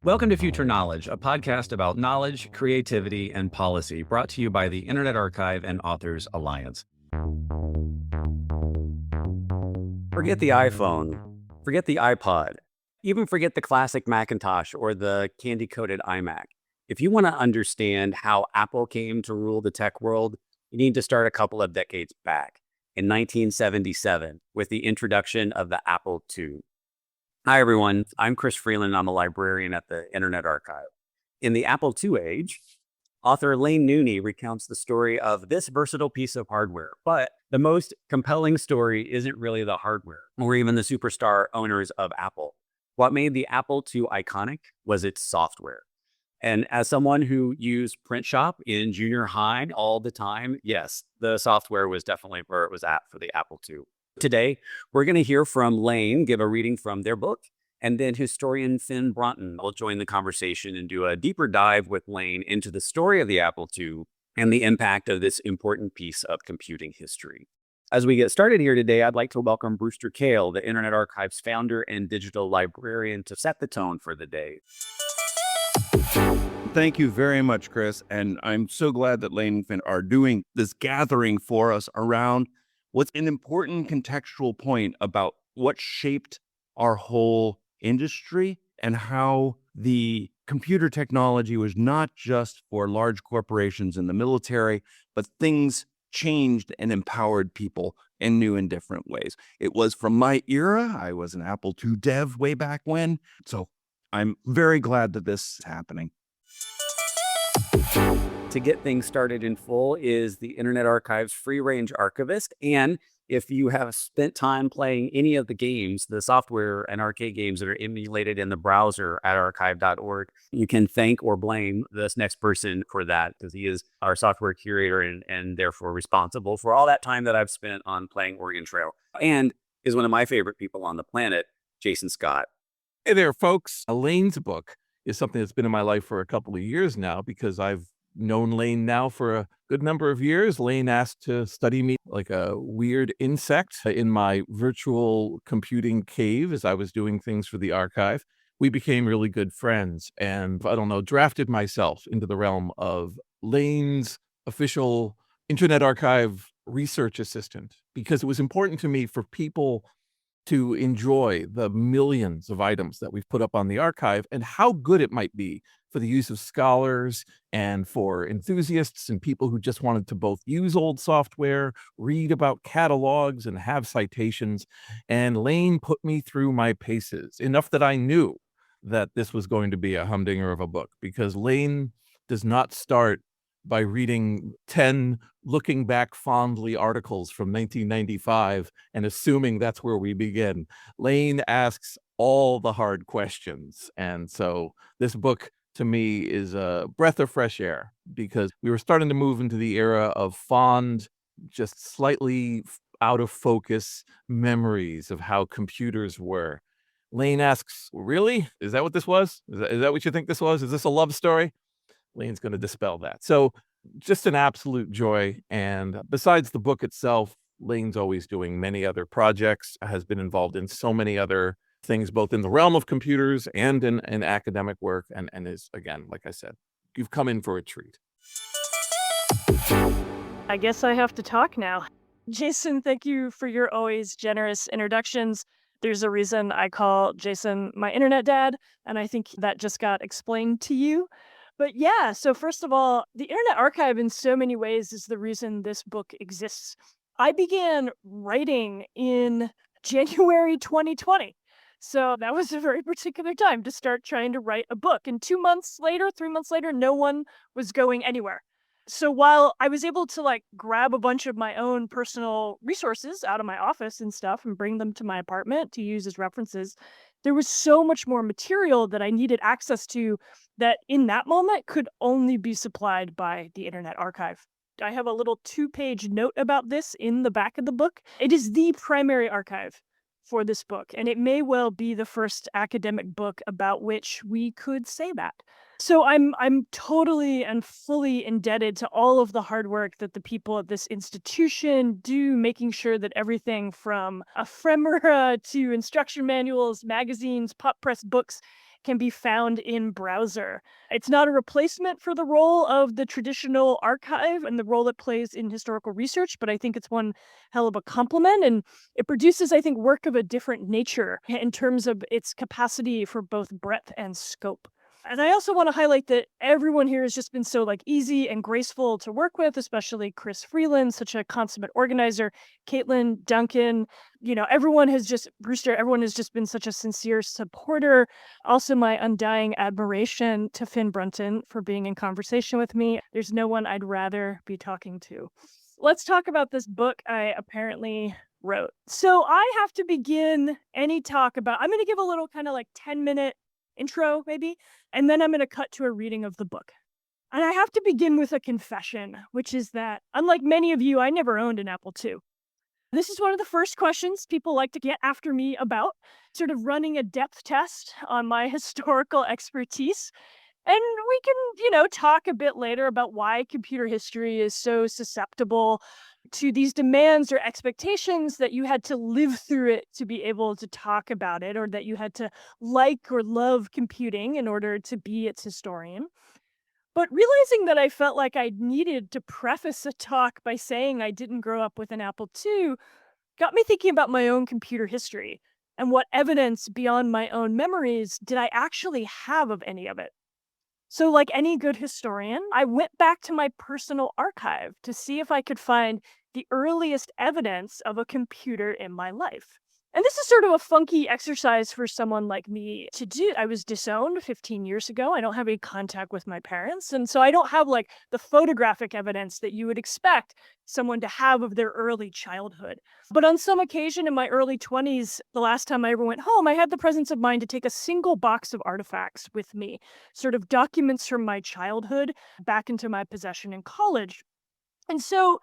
Welcome to Future Knowledge, a podcast about knowledge, creativity, and policy, brought to you by the Internet Archive and Authors Alliance. Forget the iPhone, forget the iPod, even forget the classic Macintosh or the candy-coated iMac. If you want to understand how Apple came to rule the tech world, you need to start a couple of decades back, in 1977, with the introduction of the Apple II. Hi, everyone. I'm Chris Freeland. I'm a librarian at the Internet Archive. In the Apple II age, author Laine Nooney recounts the story of this versatile piece of hardware. But the most compelling story isn't really the hardware or even the superstar owners of Apple. What made the Apple II iconic was its software. And as someone who used Print Shop in junior high all the time, yes, the software was definitely where it was at for the Apple II. Today, we're going to hear from Laine give a reading from their book, and then historian Finn Brunton will join the conversation and do a deeper dive with Laine into the story of the Apple II and the impact of this important piece of computing history. As we get started here today, I'd like to welcome Brewster Kahle, the Internet Archive's founder and digital librarian, to set the tone for the day. Thank you very much, Chris. And I'm so glad that Laine and Finn are doing this gathering for us around what's an important contextual point about what shaped our whole industry and how the computer technology was not just for large corporations in the military, but things changed and empowered people in new and different ways. It was from my era. I was an Apple II dev way back when. So I'm very glad that this is happening. To get things started in full is the Internet Archive's free-range archivist. And if you have spent time playing any of the games, the software and arcade games that are emulated in the browser at archive.org, you can thank or blame this next person for that, because he is our software curator and therefore responsible for all that time that I've spent on playing Oregon Trail, and is one of my favorite people on the planet, Jason Scott. Hey there, folks. Laine's book is something that's been in my life for a couple of years now, because I've known Laine now for a good number of years. Laine asked to study me like a weird insect in my virtual computing cave as I was doing things for the archive. We became really good friends and, drafted myself into the realm of Laine's official Internet Archive research assistant, because it was important to me for people to enjoy the millions of items that we've put up on the archive and how good it might be for the use of scholars and for enthusiasts and people who just wanted to both use old software, read about catalogs, and have citations. And Laine put me through my paces enough that I knew that this was going to be a humdinger of a book, because Laine does not start by reading 10 looking back fondly articles from 1995 and assuming that's where we begin. Laine asks all the hard questions. And so this book to me is a breath of fresh air, because we were starting to move into the era of fond, just slightly out of focus memories of how computers were. Laine asks, really? Is that what this was? Is that what you think this was? Is this a love story? Laine's going to dispel that. So just an absolute joy. And besides the book itself, Laine's always doing many other projects, has been involved in so many other things, both in the realm of computers and in academic work. And is, again, like I said, you've come in for a treat. I guess I have to talk now. Jason, thank you for your always generous introductions. There's a reason I call Jason my internet dad, and I think that just got explained to you. But yeah, so first of all, the Internet Archive in so many ways is the reason this book exists. I began writing in January 2020. So that was a very particular time to start trying to write a book. And 2 months later, 3 months later, no one was going anywhere. So while I was able to grab a bunch of my own personal resources out of my office and stuff and bring them to my apartment to use as references, there was so much more material that I needed access to that in that moment could only be supplied by the Internet Archive. I have a little 2-page note about this in the back of the book. It is the primary archive for this book, and it may well be the first academic book about which we could say that. So I'm totally and fully indebted to all of the hard work that the people at this institution do, making sure that everything from ephemera to instruction manuals, magazines, pop press books can be found in browser. It's not a replacement for the role of the traditional archive and the role it plays in historical research, but I think it's one hell of a complement. And it produces, I think, work of a different nature in terms of its capacity for both breadth and scope. And I also want to highlight that everyone here has just been so easy and graceful to work with, especially Chris Freeland, such a consummate organizer, Caitlin, Duncan, Brewster, everyone has just been such a sincere supporter. Also, my undying admiration to Finn Brunton for being in conversation with me. There's no one I'd rather be talking to. Let's talk about this book I apparently wrote. So I have to begin any talk I'm going to give a little kind of 10-minute intro, maybe, and then I'm going to cut to a reading of the book. And I have to begin with a confession, which is that, unlike many of you, I never owned an Apple II. This is one of the first questions people like to get after me about, sort of running a depth test on my historical expertise. And we can, talk a bit later about why computer history is so susceptible to these demands or expectations that you had to live through it to be able to talk about it, or that you had to like or love computing in order to be its historian. But realizing that I felt like I needed to preface a talk by saying I didn't grow up with an Apple II got me thinking about my own computer history and what evidence beyond my own memories did I actually have of any of it. So, like any good historian, I went back to my personal archive to see if I could find the earliest evidence of a computer in my life. And this is sort of a funky exercise for someone like me to do. I was disowned 15 years ago. I don't have any contact with my parents. And so I don't have the photographic evidence that you would expect someone to have of their early childhood. But on some occasion in my early 20s, the last time I ever went home, I had the presence of mind to take a single box of artifacts with me, sort of documents from my childhood back into my possession in college. And so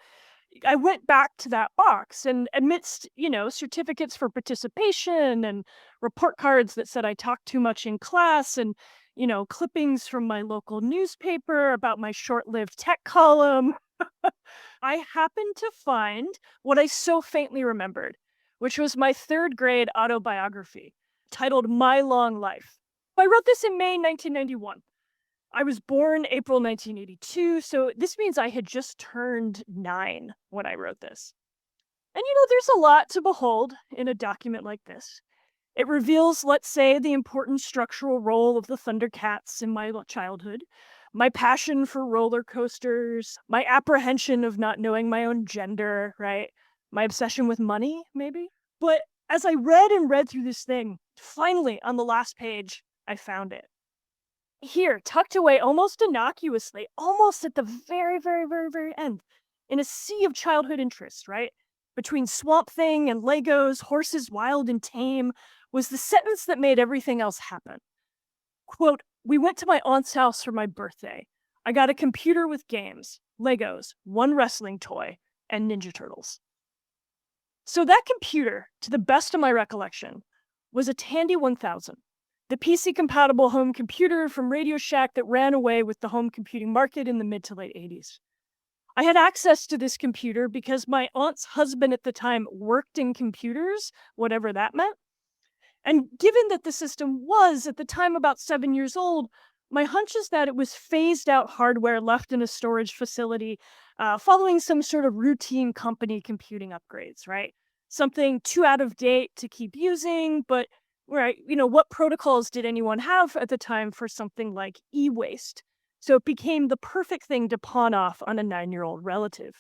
I went back to that box, and amidst, certificates for participation and report cards that said I talked too much in class, and, clippings from my local newspaper about my short-lived tech column, I happened to find what I so faintly remembered, which was my third grade autobiography titled My Long Life. I wrote this in May 1991. I was born April 1982, so this means I had just turned 9 when I wrote this. And there's a lot to behold in a document like this. It reveals, let's say, the important structural role of the Thundercats in my childhood, my passion for roller coasters, my apprehension of not knowing my own gender, right? My obsession with money, maybe. But as I read through this thing, finally, on the last page, I found it. Here, tucked away almost innocuously, almost at the very, very, very, very end, in a sea of childhood interests, right? Between Swamp Thing and Legos, Horses Wild and Tame, was the sentence that made everything else happen. Quote, "We went to my aunt's house for my birthday. I got a computer with games, Legos, one wrestling toy, and Ninja Turtles." So that computer, to the best of my recollection, was a Tandy 1000. The PC-compatible home computer from Radio Shack that ran away with the home computing market in the mid to late 80s. I had access to this computer because my aunt's husband at the time worked in computers, whatever that meant. And given that the system was, at the time, about 7 years old, my hunch is that it was phased-out hardware left in a storage facility following some sort of routine company computing upgrades, right? Something too out of date to keep using, but right, what protocols did anyone have at the time for something like e-waste? So it became the perfect thing to pawn off on a 9-year-old relative.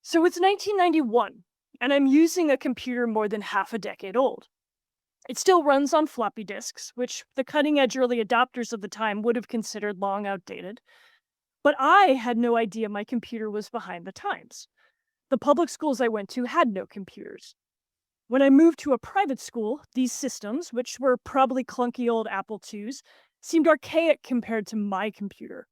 So it's 1991, and I'm using a computer more than half a decade old. It still runs on floppy disks, which the cutting-edge early adopters of the time would have considered long outdated. But I had no idea my computer was behind the times. The public schools I went to had no computers. When I moved to a private school, these systems, which were probably clunky old Apple IIs, seemed archaic compared to my computer.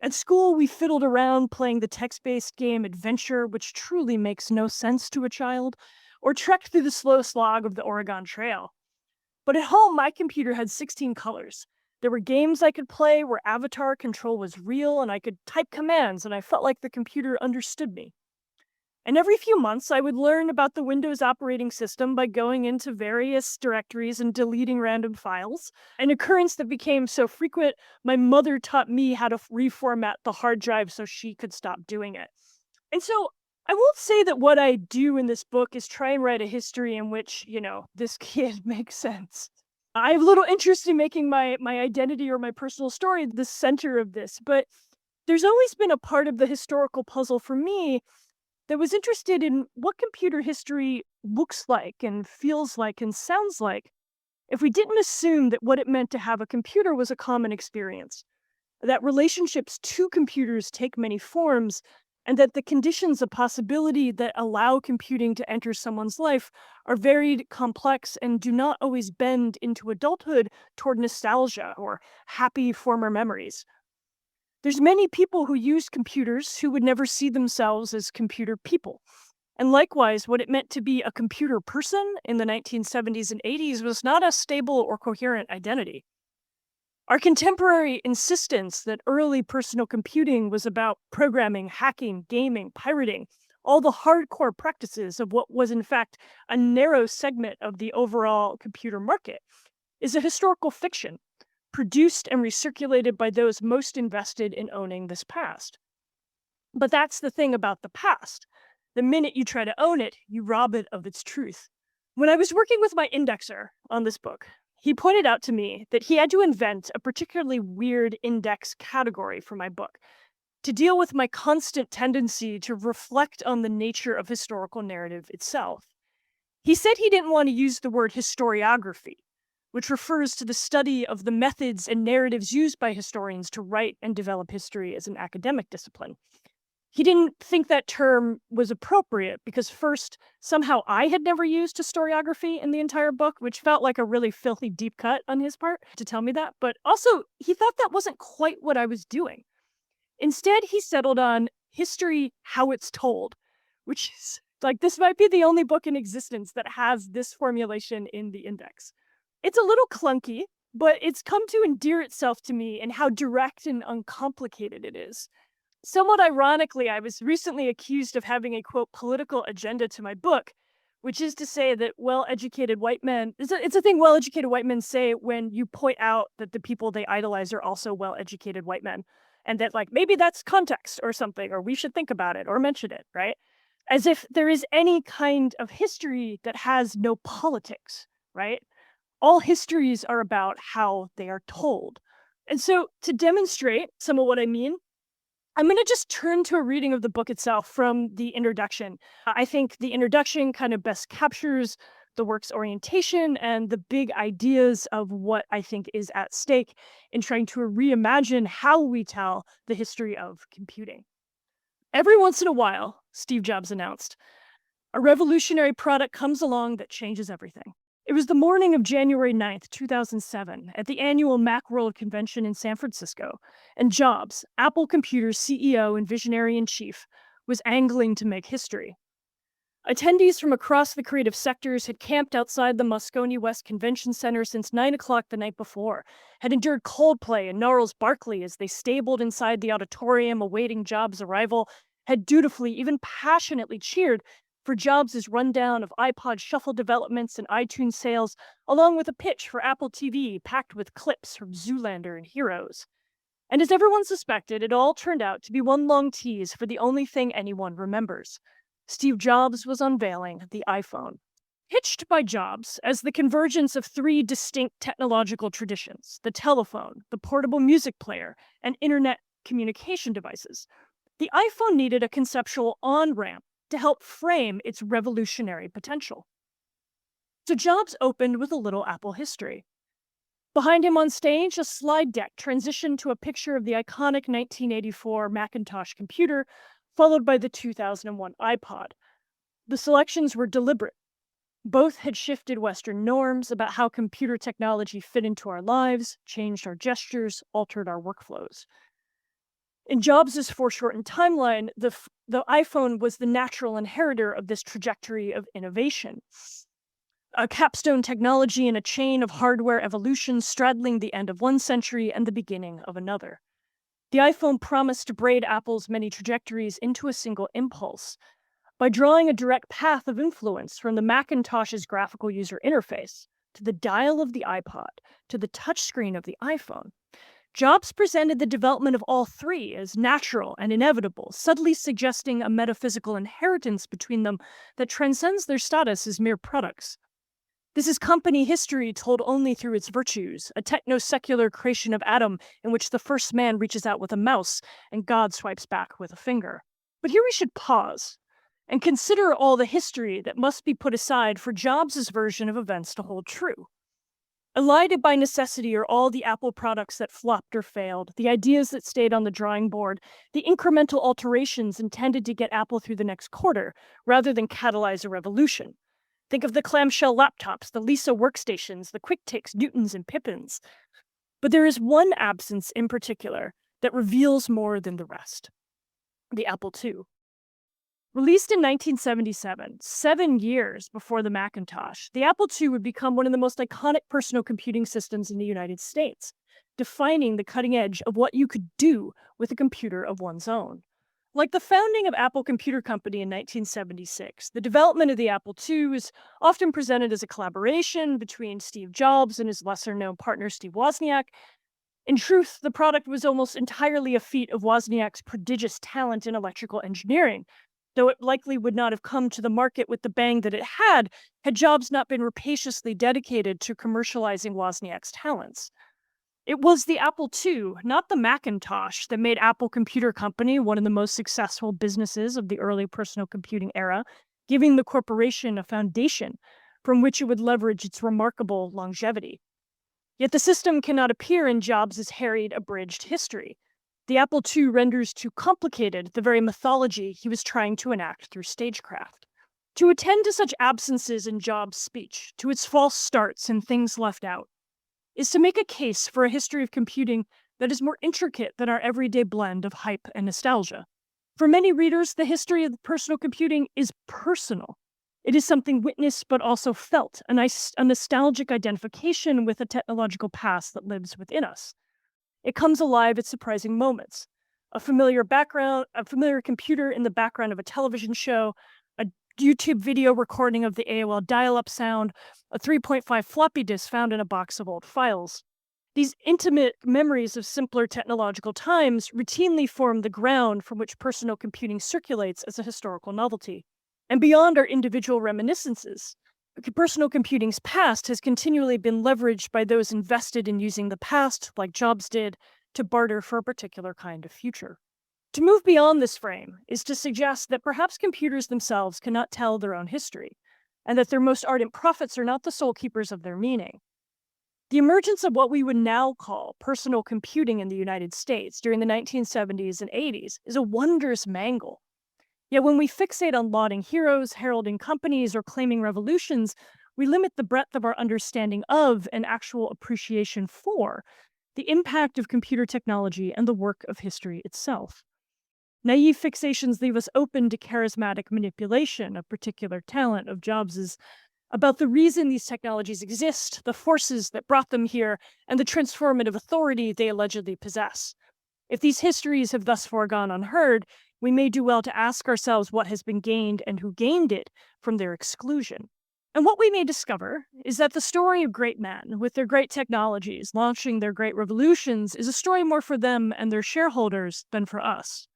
At school, we fiddled around playing the text-based game Adventure, which truly makes no sense to a child, or trekked through the slow slog of the Oregon Trail. But at home, my computer had 16 colors. There were games I could play where avatar control was real, and I could type commands, and I felt like the computer understood me. And every few months, I would learn about the Windows operating system by going into various directories and deleting random files, an occurrence that became so frequent, my mother taught me how to reformat the hard drive so she could stop doing it. And so I won't say that what I do in this book is try and write a history in which, this kid makes sense. I have little interest in making my identity or my personal story the center of this, but there's always been a part of the historical puzzle for me that was interested in what computer history looks like and feels like and sounds like if we didn't assume that what it meant to have a computer was a common experience, that relationships to computers take many forms, and that the conditions of possibility that allow computing to enter someone's life are varied, complex, and do not always bend into adulthood toward nostalgia or happy former memories. There's many people who use computers who would never see themselves as computer people. And likewise, what it meant to be a computer person in the 1970s and 80s was not a stable or coherent identity. Our contemporary insistence that early personal computing was about programming, hacking, gaming, pirating, all the hardcore practices of what was in fact a narrow segment of the overall computer market, is a historical fiction produced and recirculated by those most invested in owning this past. But that's the thing about the past. The minute you try to own it, you rob it of its truth. When I was working with my indexer on this book, he pointed out to me that he had to invent a particularly weird index category for my book to deal with my constant tendency to reflect on the nature of historical narrative itself. He said he didn't want to use the word historiography, which refers to the study of the methods and narratives used by historians to write and develop history as an academic discipline. He didn't think that term was appropriate because, first, somehow I had never used historiography in the entire book, which felt like a really filthy deep cut on his part to tell me that, but also he thought that wasn't quite what I was doing. Instead, he settled on history how it's told, which is like this might be the only book in existence that has this formulation in the index. It's a little clunky, but it's come to endear itself to me in how direct and uncomplicated it is. Somewhat ironically, I was recently accused of having a quote political agenda to my book, which is to say that well-educated white men, it's a thing well-educated white men say when you point out that the people they idolize are also well-educated white men. And that like maybe that's context or something, or we should think about it or mention it, right? As if there is any kind of history that has no politics, right? All histories are about how they are told. And so to demonstrate some of what I mean, I'm going to just turn to a reading of the book itself from the introduction. I think the introduction kind of best captures the work's orientation and the big ideas of what I think is at stake in trying to reimagine how we tell the history of computing. Every once in a while, Steve Jobs announced, a revolutionary product comes along that changes everything. It was the morning of January 9th, 2007, at the annual Macworld convention in San Francisco, and Jobs, Apple Computer's CEO and visionary-in-chief, was angling to make history. Attendees from across the creative sectors had camped outside the Moscone West Convention Center since 9 o'clock the night before, had endured Coldplay and Gnarls Barkley as they stabled inside the auditorium awaiting Jobs' arrival, had dutifully, even passionately cheered for Jobs' rundown of iPod Shuffle developments and iTunes sales, along with a pitch for Apple TV packed with clips from Zoolander and Heroes. And as everyone suspected, it all turned out to be one long tease for the only thing anyone remembers. Steve Jobs was unveiling the iPhone. Pitched by Jobs as the convergence of three distinct technological traditions, the telephone, the portable music player, and internet communication devices, the iPhone needed a conceptual on-ramp to help frame its revolutionary potential. So Jobs opened with a little Apple history. Behind him on stage, a slide deck transitioned to a picture of the iconic 1984 Macintosh computer, followed by the 2001 iPod. The selections were deliberate. Both had shifted Western norms about how computer technology fit into our lives, changed our gestures, altered our workflows. In Jobs' foreshortened timeline, the iPhone was the natural inheritor of this trajectory of innovation. A capstone technology in a chain of hardware evolution straddling the end of one century and the beginning of another. The iPhone promised to braid Apple's many trajectories into a single impulse, by drawing a direct path of influence from the Macintosh's graphical user interface to the dial of the iPod to the touchscreen of the iPhone. Jobs presented the development of all three as natural and inevitable, subtly suggesting a metaphysical inheritance between them that transcends their status as mere products. This is company history told only through its virtues, a techno-secular creation of Adam in which the first man reaches out with a mouse and God swipes back with a finger. But here we should pause and consider all the history that must be put aside for Jobs' version of events to hold true. Elided by necessity are all the Apple products that flopped or failed, the ideas that stayed on the drawing board, the incremental alterations intended to get Apple through the next quarter, rather than catalyze a revolution. Think of the clamshell laptops, the Lisa workstations, the QuickTakes, Newtons, and Pippins. But there is one absence in particular that reveals more than the rest: the Apple II. Released in 1977, 7 years before the Macintosh, the Apple II would become one of the most iconic personal computing systems in the United States, defining the cutting edge of what you could do with a computer of one's own. Like the founding of Apple Computer Company in 1976, the development of the Apple II is often presented as a collaboration between Steve Jobs and his lesser-known partner Steve Wozniak. In truth, the product was almost entirely a feat of Wozniak's prodigious talent in electrical engineering, though it likely would not have come to the market with the bang that it had Jobs not been rapaciously dedicated to commercializing Wozniak's talents. It was the Apple II, not the Macintosh, that made Apple Computer Company one of the most successful businesses of the early personal computing era, giving the corporation a foundation from which it would leverage its remarkable longevity. Yet the system cannot appear in Jobs' harried, abridged history. The Apple II renders too complicated the very mythology he was trying to enact through stagecraft. To attend to such absences in Jobs' speech, to its false starts and things left out, is to make a case for a history of computing that is more intricate than our everyday blend of hype and nostalgia. For many readers, the history of personal computing is personal. It is something witnessed but also felt, a nostalgic identification with a technological past that lives within us. It comes alive at surprising moments. A familiar computer in the background of a television show, a YouTube video recording of the AOL dial-up sound, a 3.5 floppy disk found in a box of old files. These intimate memories of simpler technological times routinely form the ground from which personal computing circulates as a historical novelty. And beyond our individual reminiscences, personal computing's past has continually been leveraged by those invested in using the past, like Jobs did, to barter for a particular kind of future. To move beyond this frame is to suggest that perhaps computers themselves cannot tell their own history, and that their most ardent prophets are not the sole keepers of their meaning. The emergence of what we would now call personal computing in the United States during the 1970s and 80s is a wondrous mangle. Yet when we fixate on lauding heroes, heralding companies, or claiming revolutions, we limit the breadth of our understanding of and actual appreciation for the impact of computer technology and the work of history itself. Naive fixations leave us open to charismatic manipulation of particular talent of Jobs's about the reason these technologies exist, the forces that brought them here, and the transformative authority they allegedly possess. If these histories have thus far gone unheard, we may do well to ask ourselves what has been gained and who gained it from their exclusion. And what we may discover is that the story of great men with their great technologies launching their great revolutions is a story more for them and their shareholders than for us.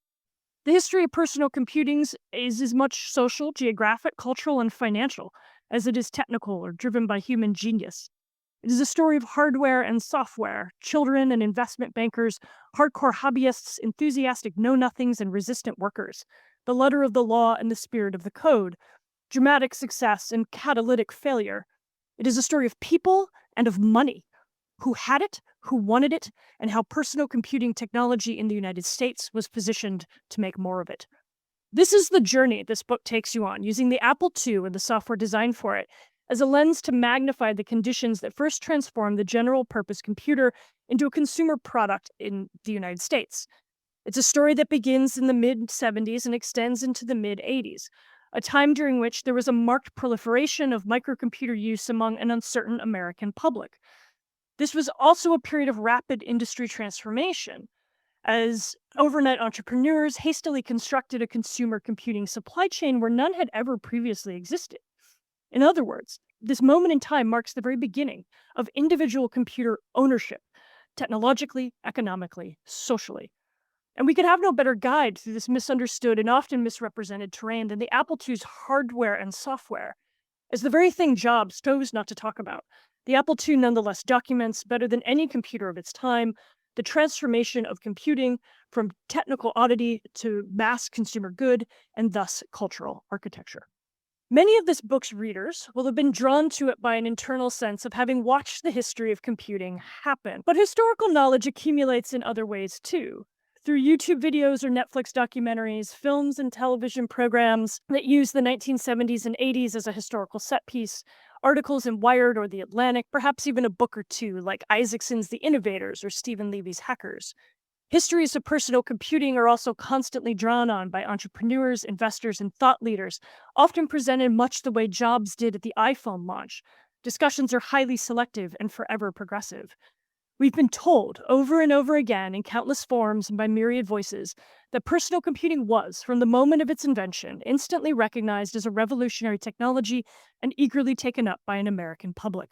The history of personal computing is as much social, geographic, cultural, and financial as it is technical or driven by human genius. It is a story of hardware and software, children and investment bankers, hardcore hobbyists, enthusiastic know-nothings, and resistant workers, the letter of the law and the spirit of the code, dramatic success and catalytic failure. It is a story of people and of money, who had it, who wanted it, and how personal computing technology in the United States was positioned to make more of it. This is the journey this book takes you on, using the Apple II and the software designed for it as a lens to magnify the conditions that first transformed the general-purpose computer into a consumer product in the United States. It's a story that begins in the mid-70s and extends into the mid-80s, a time during which there was a marked proliferation of microcomputer use among an uncertain American public. This was also a period of rapid industry transformation, as overnight entrepreneurs hastily constructed a consumer computing supply chain where none had ever previously existed. In other words, this moment in time marks the very beginning of individual computer ownership, technologically, economically, socially. And we could have no better guide through this misunderstood and often misrepresented terrain than the Apple II's hardware and software, as the very thing Jobs chose not to talk about. The Apple II nonetheless documents, better than any computer of its time, the transformation of computing from technical oddity to mass consumer good and thus cultural architecture. Many of this book's readers will have been drawn to it by an internal sense of having watched the history of computing happen. But historical knowledge accumulates in other ways too. Through YouTube videos or Netflix documentaries, films and television programs that use the 1970s and 80s as a historical set piece, articles in Wired or The Atlantic, perhaps even a book or two like Isaacson's The Innovators or Stephen Levy's Hackers. Histories of personal computing are also constantly drawn on by entrepreneurs, investors, and thought leaders, often presented much the way Jobs did at the iPhone launch. Discussions are highly selective and forever progressive. We've been told over and over again in countless forms and by myriad voices that personal computing was, from the moment of its invention, instantly recognized as a revolutionary technology and eagerly taken up by an American public.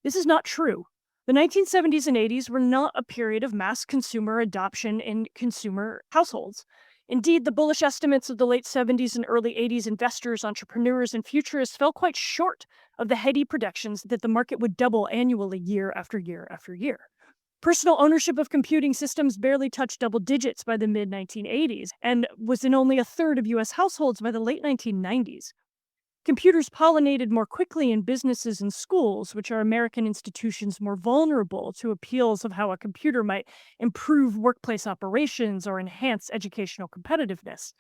This is not true. The 1970s and 80s were not a period of mass consumer adoption in consumer households. Indeed, the bullish estimates of the late 70s and early 80s investors, entrepreneurs, and futurists fell quite short of the heady predictions that the market would double annually year after year after year. Personal ownership of computing systems barely touched double digits by the mid-1980s and was in only a third of U.S. households by the late 1990s. Computers pollinated more quickly in businesses and schools, which are American institutions more vulnerable to appeals of how a computer might improve workplace operations or enhance educational competitiveness.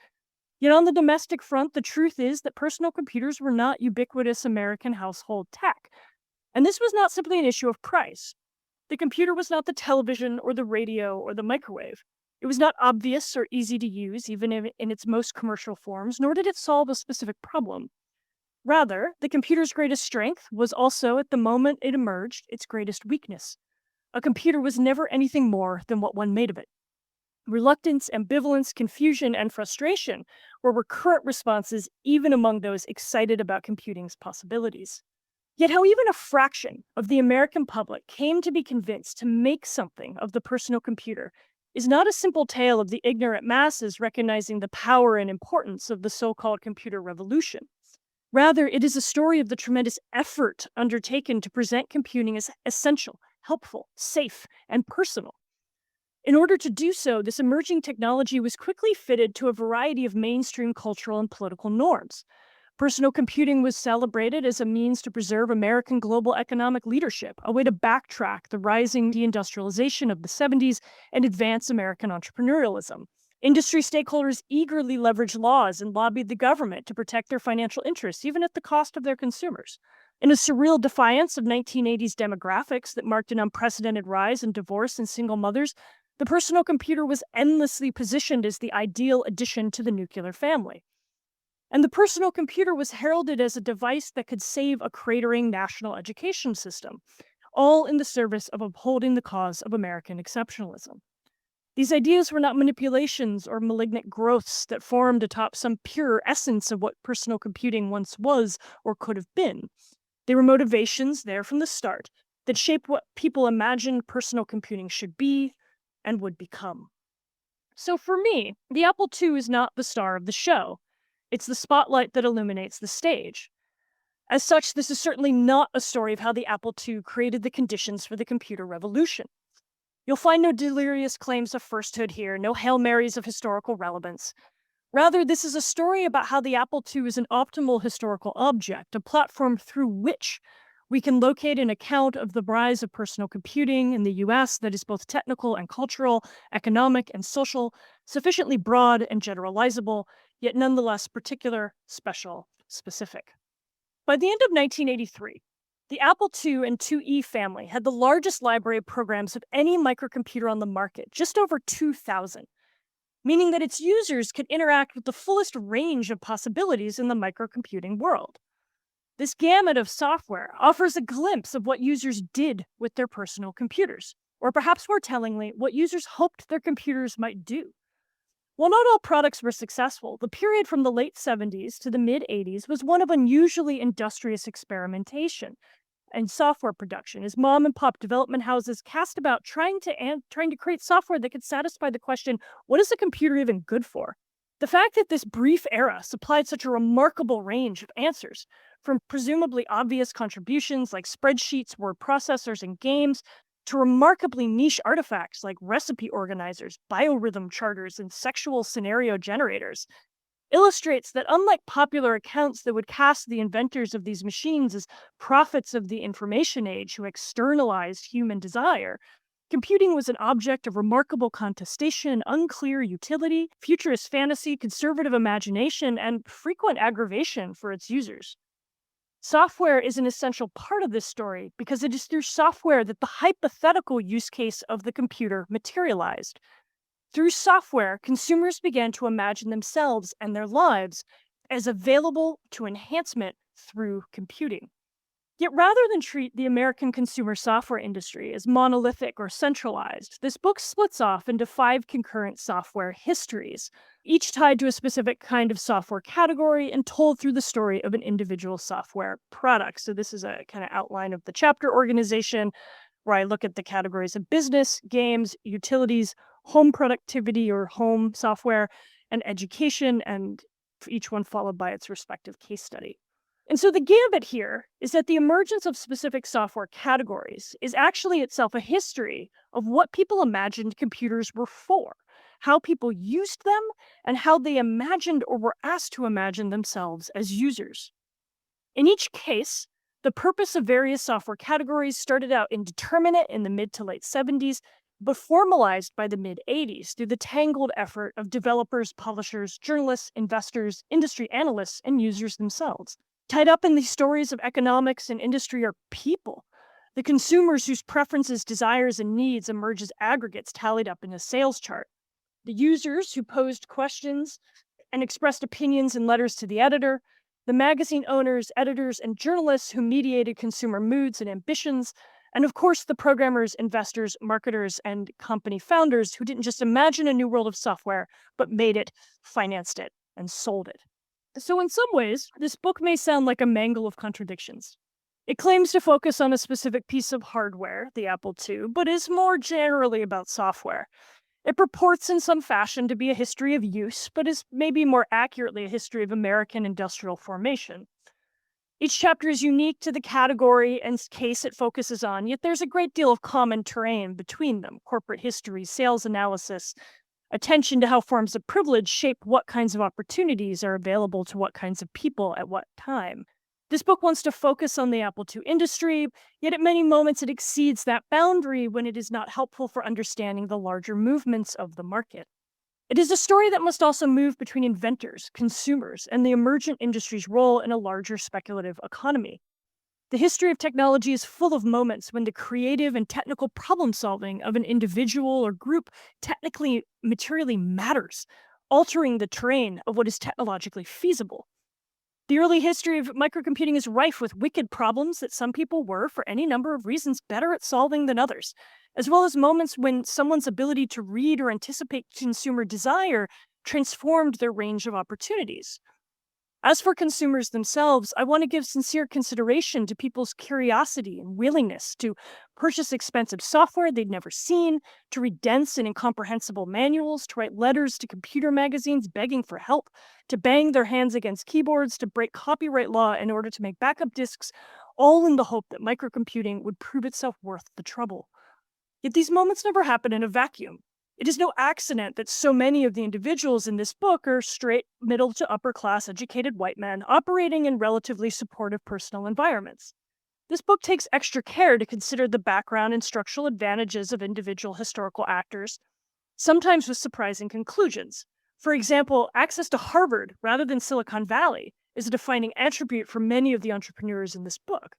Yet on the domestic front, the truth is that personal computers were not ubiquitous American household tech. And this was not simply an issue of price. The computer was not the television or the radio or the microwave. It was not obvious or easy to use, even in its most commercial forms, nor did it solve a specific problem. Rather, the computer's greatest strength was also, at the moment it emerged, its greatest weakness. A computer was never anything more than what one made of it. Reluctance, ambivalence, confusion, and frustration were recurrent responses even among those excited about computing's possibilities. Yet how even a fraction of the American public came to be convinced to make something of the personal computer is not a simple tale of the ignorant masses recognizing the power and importance of the so-called computer revolution. Rather, it is a story of the tremendous effort undertaken to present computing as essential, helpful, safe, and personal. In order to do so, this emerging technology was quickly fitted to a variety of mainstream cultural and political norms. Personal computing was celebrated as a means to preserve American global economic leadership, a way to backtrack the rising deindustrialization of the 70s and advance American entrepreneurialism. Industry stakeholders eagerly leveraged laws and lobbied the government to protect their financial interests, even at the cost of their consumers. In a surreal defiance of 1980s demographics that marked an unprecedented rise in divorce and single mothers, the personal computer was endlessly positioned as the ideal addition to the nuclear family. And the personal computer was heralded as a device that could save a cratering national education system, all in the service of upholding the cause of American exceptionalism. These ideas were not manipulations or malignant growths that formed atop some pure essence of what personal computing once was or could have been. They were motivations there from the start that shaped what people imagined personal computing should be and would become. So for me, the Apple II is not the star of the show. It's the spotlight that illuminates the stage. As such, this is certainly not a story of how the Apple II created the conditions for the computer revolution. You'll find no delirious claims of firsthood here, no Hail Marys of historical relevance. Rather, this is a story about how the Apple II is an optimal historical object, a platform through which we can locate an account of the rise of personal computing in the US that is both technical and cultural, economic and social, sufficiently broad and generalizable, yet nonetheless particular, special, specific. By the end of 1983, the Apple II and IIe family had the largest library of programs of any microcomputer on the market, just over 2,000, meaning that its users could interact with the fullest range of possibilities in the microcomputing world. This gamut of software offers a glimpse of what users did with their personal computers, or perhaps more tellingly, what users hoped their computers might do. While not all products were successful, the period from the late 70s to the mid 80s was one of unusually industrious experimentation and software production as mom and pop development houses cast about trying to create software that could satisfy the question, what is a computer even good for? The fact that this brief era supplied such a remarkable range of answers, from presumably obvious contributions like spreadsheets, word processors, and games, to remarkably niche artifacts like recipe organizers, biorhythm charters, and sexual scenario generators, illustrates that unlike popular accounts that would cast the inventors of these machines as prophets of the information age who externalized human desire, computing was an object of remarkable contestation, unclear utility, futurist fantasy, conservative imagination, and frequent aggravation for its users. Software is an essential part of this story because it is through software that the hypothetical use case of the computer materialized. Through software, consumers began to imagine themselves and their lives as available to enhancement through computing. Yet rather than treat the American consumer software industry as monolithic or centralized, this book splits off into 5 concurrent software histories, each tied to a specific kind of software category and told through the story of an individual software product. So this is a kind of outline of the chapter organization where I look at the categories of business, games, utilities, home productivity or home software, and education, and each one followed by its respective case study. And so the gambit here is that the emergence of specific software categories is actually itself a history of what people imagined computers were for, how people used them, and how they imagined or were asked to imagine themselves as users. In each case, the purpose of various software categories started out indeterminate in the mid to late 70s, but formalized by the mid 80s through the tangled effort of developers, publishers, journalists, investors, industry analysts, and users themselves. Tied up in these stories of economics and industry are people, the consumers whose preferences, desires, and needs emerge as aggregates tallied up in a sales chart, the users who posed questions and expressed opinions in letters to the editor, the magazine owners, editors, and journalists who mediated consumer moods and ambitions, and of course, the programmers, investors, marketers, and company founders who didn't just imagine a new world of software, but made it, financed it, and sold it. So in some ways, this book may sound like a mangle of contradictions. It claims to focus on a specific piece of hardware, the Apple II, but is more generally about software. It purports in some fashion to be a history of use, but is maybe more accurately a history of American industrial formation. Each chapter is unique to the category and case it focuses on, yet there's a great deal of common terrain between them: corporate history, sales analysis, attention to how forms of privilege shape what kinds of opportunities are available to what kinds of people at what time. This book wants to focus on the Apple II industry, yet at many moments it exceeds that boundary when it is not helpful for understanding the larger movements of the market. It is a story that must also move between inventors, consumers, and the emergent industry's role in a larger speculative economy. The history of technology is full of moments when the creative and technical problem solving of an individual or group technically, materially matters, altering the terrain of what is technologically feasible. The early history of microcomputing is rife with wicked problems that some people were, for any number of reasons, better at solving than others, as well as moments when someone's ability to read or anticipate consumer desire transformed their range of opportunities. As for consumers themselves, I want to give sincere consideration to people's curiosity and willingness to purchase expensive software they'd never seen, to read dense and incomprehensible manuals, to write letters to computer magazines begging for help, to bang their hands against keyboards, to break copyright law in order to make backup disks, all in the hope that microcomputing would prove itself worth the trouble. Yet these moments never happen in a vacuum. It is no accident that so many of the individuals in this book are straight, middle to upper class educated white men operating in relatively supportive personal environments. This book takes extra care to consider the background and structural advantages of individual historical actors, sometimes with surprising conclusions. For example, access to Harvard rather than Silicon Valley is a defining attribute for many of the entrepreneurs in this book.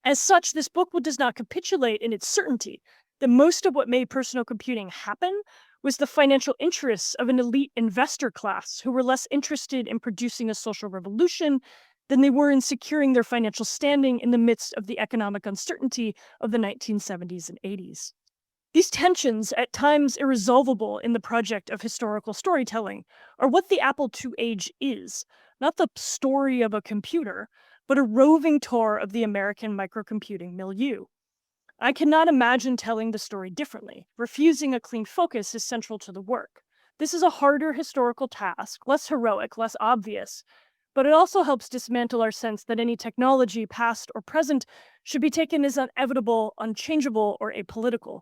As such, this book does not capitulate in its certainty that most of what made personal computing happen was the financial interests of an elite investor class who were less interested in producing a social revolution than they were in securing their financial standing in the midst of the economic uncertainty of the 1970s and 80s. These tensions, at times irresolvable in the project of historical storytelling, are what the Apple II age is. Not the story of a computer, but a roving tour of the American microcomputing milieu. I cannot imagine telling the story differently. Refusing a clean focus is central to the work. This is a harder historical task, less heroic, less obvious, but it also helps dismantle our sense that any technology, past or present, should be taken as inevitable, unchangeable, or apolitical.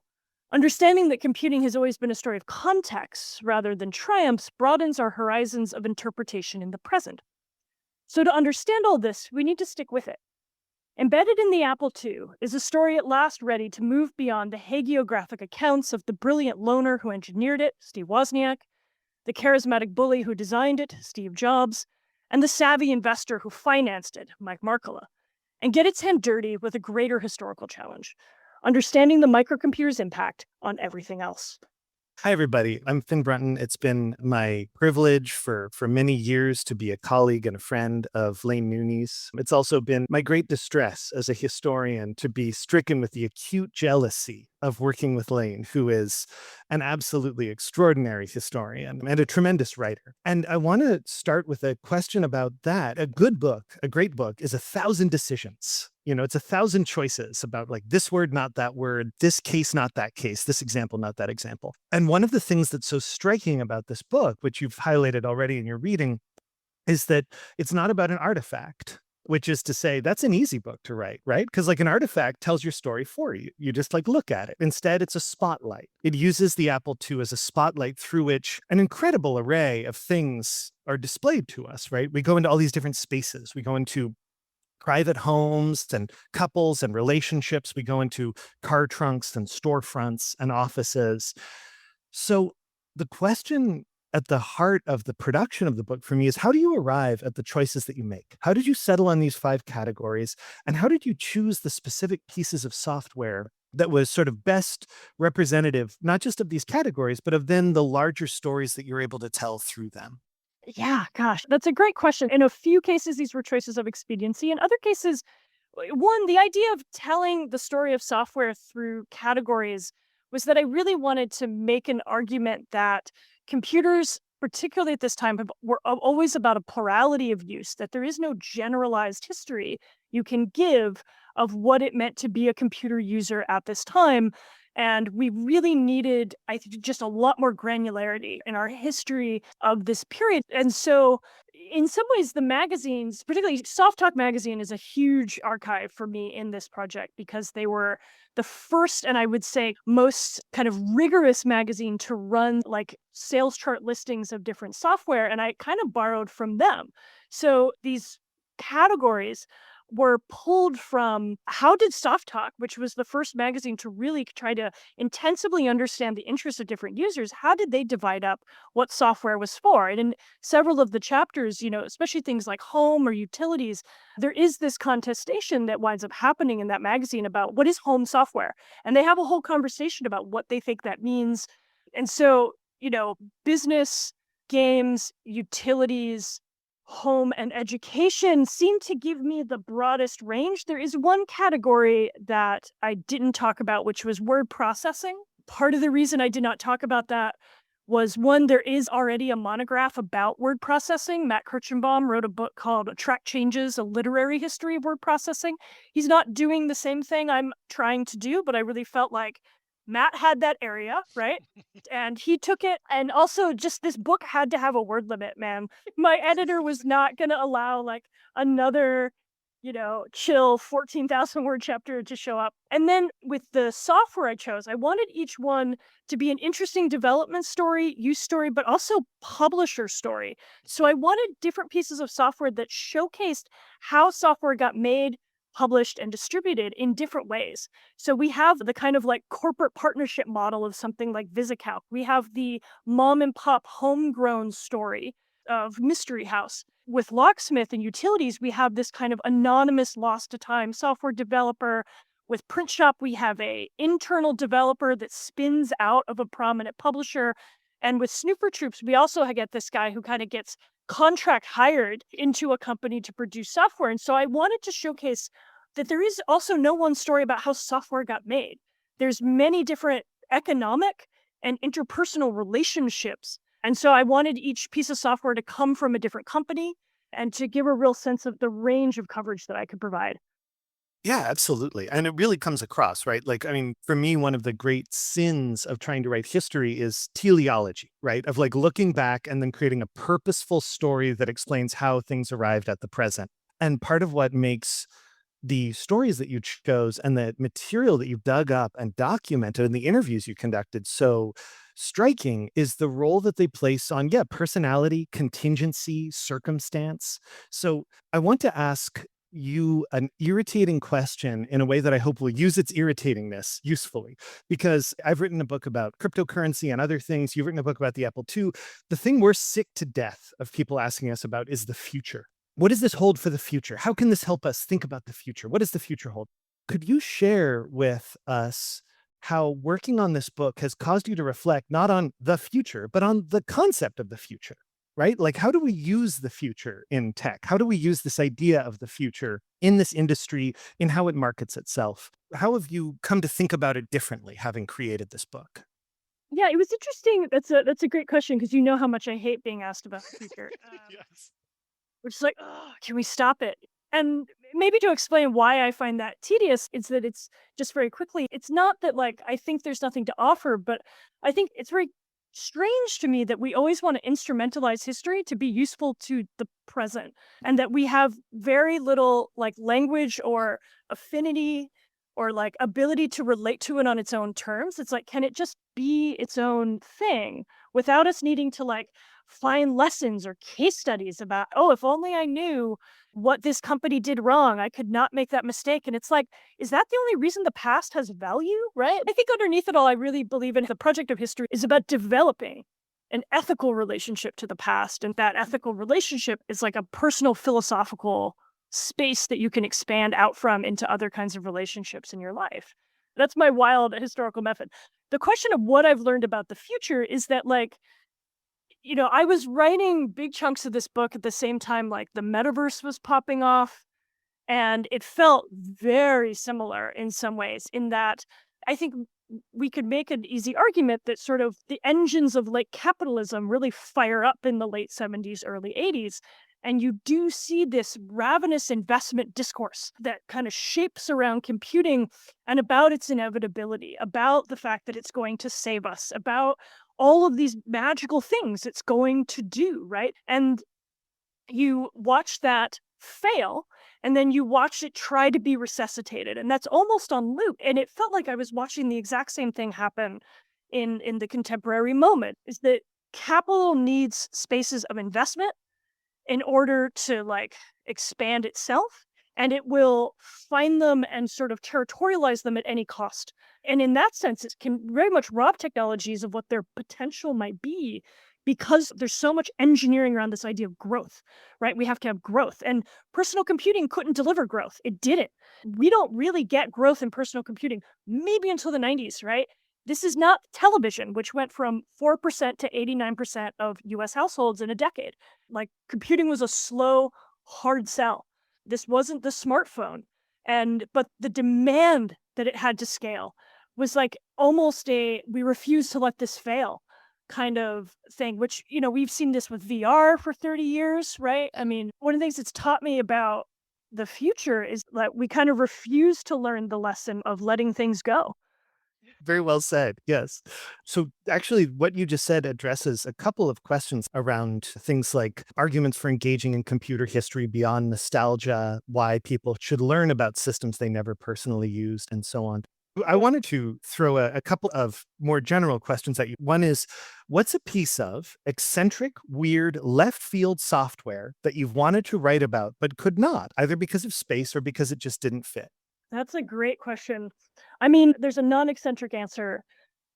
Understanding that computing has always been a story of contexts rather than triumphs broadens our horizons of interpretation in the present. So, to understand all this, we need to stick with it. Embedded in the Apple II is a story at last ready to move beyond the hagiographic accounts of the brilliant loner who engineered it, Steve Wozniak, the charismatic bully who designed it, Steve Jobs, and the savvy investor who financed it, Mike Markkula, and get its hand dirty with a greater historical challenge, understanding the microcomputer's impact on everything else. Hi, everybody. I'm Finn Brunton. It's been my privilege for many years to be a colleague and a friend of Laine Nooney's. It's also been my great distress as a historian to be stricken with the acute jealousy of working with Laine, who is an absolutely extraordinary historian and a tremendous writer. And I want to start with a question about that. A good book, a great book, is 1,000 decisions. It's 1,000 choices about like this word, not that word, this case, not that case, this example, not that example. And one of the things that's so striking about this book, which you've highlighted already in your reading, is that it's not about an artifact, which is to say that's an easy book to write, right? Because like an artifact tells your story for you. You just like look at it. Instead, it's a spotlight. It uses the Apple II as a spotlight through which an incredible array of things are displayed to us, right? We go into all these different spaces. We go into private homes and couples and relationships. We go into car trunks and storefronts and offices. So the question at the heart of the production of the book for me is, how do you arrive at the choices that you make? How did you settle on these 5 categories? And how did you choose the specific pieces of software that was sort of best representative, not just of these categories, but of then the larger stories that you're able to tell through them? Yeah, gosh, that's a great question. In a few cases, these were choices of expediency. In other cases, one, the idea of telling the story of software through categories was that I really wanted to make an argument that computers, particularly at this time, were always about a plurality of use, that there is no generalized history you can give of what it meant to be a computer user at this time. And we really needed, I think, just a lot more granularity in our history of this period. And so, in some ways, the magazines, particularly Soft Talk magazine, is a huge archive for me in this project because they were the first and I would say most kind of rigorous magazine to run like sales chart listings of different software. And I kind of borrowed from them. So, these categories were pulled from how did Soft Talk, which was the first magazine to really try to intensively understand the interests of different users, how did they divide up what software was for? And in several of the chapters, especially things like home or utilities, there is this contestation that winds up happening in that magazine about what is home software. And they have a whole conversation about what they think that means. And so, business, games, utilities, home, and education seem to give me the broadest range. There is one category that I didn't talk about, which was word processing. Part of the reason I did not talk about that was one, there is already a monograph about word processing. Matt Kirchenbaum wrote a book called Track Changes, A Literary History of Word Processing. He's not doing the same thing I'm trying to do, but I really felt like Matt had that area, right? And he took it. And also, just this book had to have a word limit, man. My editor was not going to allow like another, chill 14,000 word chapter to show up. And then with the software I chose, I wanted each one to be an interesting development story, use story, but also publisher story. So I wanted different pieces of software that showcased how software got made, published, and distributed in different ways. So we have the kind of like corporate partnership model of something like VisiCalc. We have the mom and pop homegrown story of Mystery House. With Locksmith and utilities, we have this kind of anonymous lost to time software developer. With Print Shop, we have a internal developer that spins out of a prominent publisher. And with Snooper Troops, we also get this guy who kind of gets contract hired into a company to produce software. And so I wanted to showcase that there is also no one story about how software got made. There's many different economic and interpersonal relationships. And so I wanted each piece of software to come from a different company and to give a real sense of the range of coverage that I could provide. Yeah, absolutely. And it really comes across, right? Like, I mean, for me, one of the great sins of trying to write history is teleology, right? Of like looking back and then creating a purposeful story that explains how things arrived at the present. And part of what makes the stories that you chose and the material that you've dug up and documented and the interviews you conducted so striking is the role that they place on, yeah, personality, contingency, circumstance. So I want to ask you an irritating question in a way that I hope will use its irritatingness usefully. Because I've written a book about cryptocurrency and other things. You've written a book about the Apple II. The thing we're sick to death of people asking us about is the future. What does this hold for the future? How can this help us think about the future? What does the future hold? Could you share with us how working on this book has caused you to reflect not on the future, but on the concept of the future, right? Like, how do we use the future in tech? How do we use this idea of the future in this industry, in how it markets itself? How have you come to think about it differently, having created this book? Yeah, it was interesting. That's a great question because you know how much I hate being asked about the future. Yes. Which is like, oh, can we stop it? And maybe to explain why I find that tedious, is that it's just very quickly, it's not that like I think there's nothing to offer, but I think it's very strange to me that we always want to instrumentalize history to be useful to the present and that we have very little like language or affinity or like ability to relate to it on its own terms. It's like, can it just be its own thing without us needing to like find lessons or case studies about, oh, if only I knew what this company did wrong, I could not make that mistake. And it's like, is that the only reason the past has value? Right? I think underneath it all, I really believe in the project of history is about developing an ethical relationship to the past. And that ethical relationship is like a personal philosophical space that you can expand out from into other kinds of relationships in your life. That's my wild historical method. The question of what I've learned about the future is that, like, I was writing big chunks of this book at the same time, like the metaverse was popping off. And it felt very similar in some ways, in that I think we could make an easy argument that sort of the engines of like capitalism really fire up in the late 70s, early 80s. And you do see this ravenous investment discourse that kind of shapes around computing and about its inevitability, about the fact that it's going to save us, about all of these magical things it's going to do, right? And you watch that fail and then you watch it try to be resuscitated, and that's almost on loop, and it felt like I was watching the exact same thing happen in the contemporary moment. Is that capital needs spaces of investment in order to like expand itself, and it will find them and sort of territorialize them at any cost. And in that sense, it can very much rob technologies of what their potential might be, because there's so much engineering around this idea of growth, right? We have to have growth, and personal computing couldn't deliver growth. It didn't. We don't really get growth in personal computing maybe until the 90s, right? This is not television, which went from 4% to 89% of US households in a decade. Like, computing was a slow, hard sell. This wasn't the smartphone. But the demand that it had to scale was like almost a we refuse to let this fail kind of thing, which, we've seen this with VR for 30 years, right? I mean, one of the things it's taught me about the future is that we kind of refuse to learn the lesson of letting things go. Very well said. Yes. So, actually, what you just said addresses a couple of questions around things like arguments for engaging in computer history beyond nostalgia, why people should learn about systems they never personally used, and so on. I wanted to throw a couple of more general questions at you. One is, what's a piece of eccentric, weird, left field software that you've wanted to write about but could not, either because of space or because it just didn't fit? That's a great question. I mean, there's a non-eccentric answer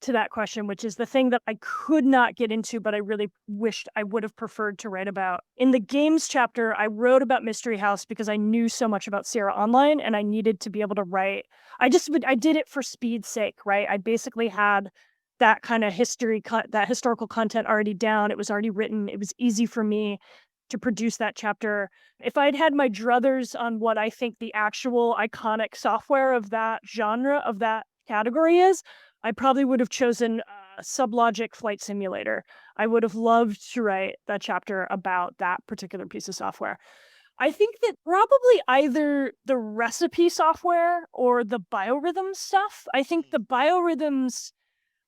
to that question, which is the thing that I could not get into, but I really wished I would have preferred to write about. In the games chapter, I wrote about Mystery House because I knew so much about Sierra Online and I needed to be able to write. I did it for speed's sake, right? I basically had that kind of that historical content already down. It was already written. It was easy for me to produce that chapter. If I'd had my druthers on what I think the actual iconic software of that genre, of that category is, I probably would have chosen Sublogic Flight Simulator. I would have loved to write that chapter about that particular piece of software. I think that probably either the recipe software or the biorhythms stuff. I think the biorhythms,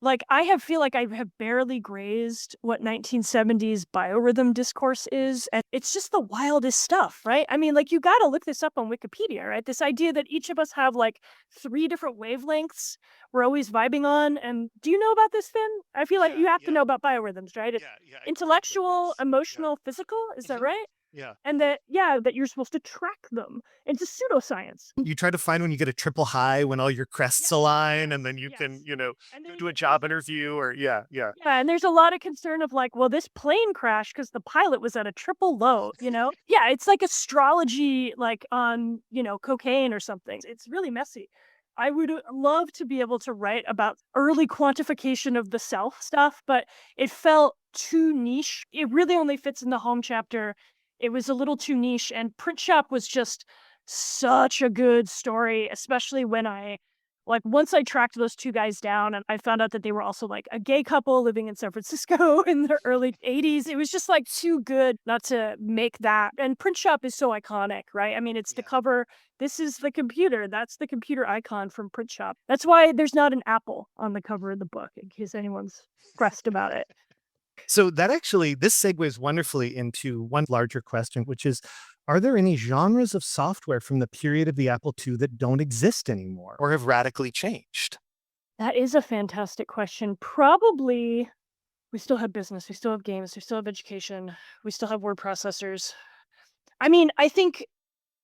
like, feel like I have barely grazed what 1970s biorhythm discourse is, and it's just the wildest stuff, right? I mean, like, you gotta look this up on Wikipedia, right? This idea that each of us have, like, 3 different wavelengths we're always vibing on, and do you know about this, Finn? I feel like Yeah, you have to yeah, know about biorhythms, right? It's yeah. I grew up with intellectual, this. Yeah. emotional, physical, is that Mhm. right? Yeah. And that, yeah, that you're supposed to track them. It's a pseudoscience. You try to find when you get a triple high when all your crests Yes, align, yes, and then you can, yes. And go there's to a job interview or yeah, yeah. Yeah, and there's a lot of concern of like, well, this plane crashed because the pilot was at a triple low, you know? Yeah, it's like astrology, like on, cocaine or something. It's really messy. I would love to be able to write about early quantification of the self stuff, but it felt too niche. It really only fits in the home chapter. It was a little too niche, and Print Shop was just such a good story, especially when once I tracked those 2 guys down and I found out that they were also, like, a gay couple living in San Francisco in the early '80s, it was just, like, too good not to make that. And Print Shop is so iconic, right? I mean, it's the Yeah. cover. This is the computer. That's the computer icon from Print Shop. That's why there's not an apple on the cover of the book, in case anyone's pressed about it. So this segues wonderfully into one larger question, which is, are there any genres of software from the period of the Apple II that don't exist anymore or have radically changed? That is a fantastic question. Probably we still have business, we still have games, we still have education, we still have word processors. I mean, I think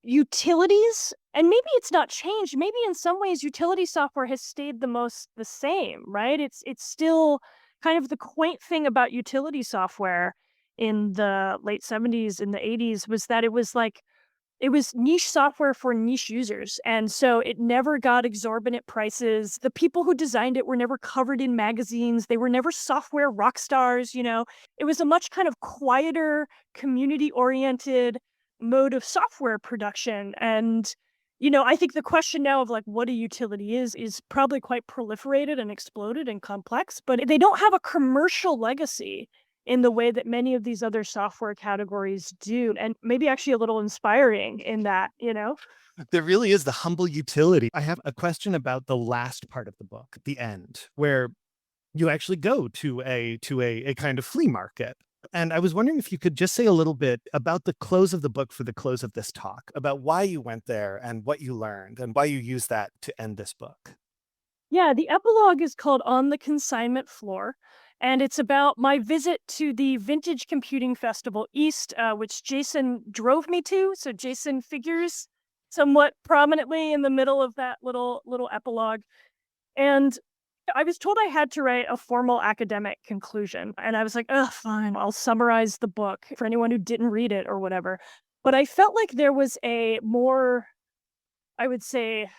utilities, and maybe it's not changed. Maybe in some ways utility software has stayed the same, right? It's still kind of the quaint thing about utility software in the late 70s and the 80s was that it was niche software for niche users. And so it never got exorbitant prices. The people who designed it were never covered in magazines. They were never software rock stars. It was a much kind of quieter, community oriented mode of software production. And, I think the question now of like what a utility is probably quite proliferated and exploded and complex, but they don't have a commercial legacy in the way that many of these other software categories do, and maybe actually a little inspiring in that. There really is the humble utility. I have a question about the last part of the book, the end, where you actually go to a kind of flea market. And I was wondering if you could just say a little bit about the close of the book for the close of this talk, about why you went there and what you learned and why you used that to end this book. Yeah, the epilogue is called On the Consignment Floor, and it's about my visit to the Vintage Computing Festival East, which Jason drove me to. So Jason figures somewhat prominently in the middle of that little epilogue. And I was told I had to write a formal academic conclusion. And I was like, oh, fine, I'll summarize the book for anyone who didn't read it or whatever. But I felt like there was a more, I would say,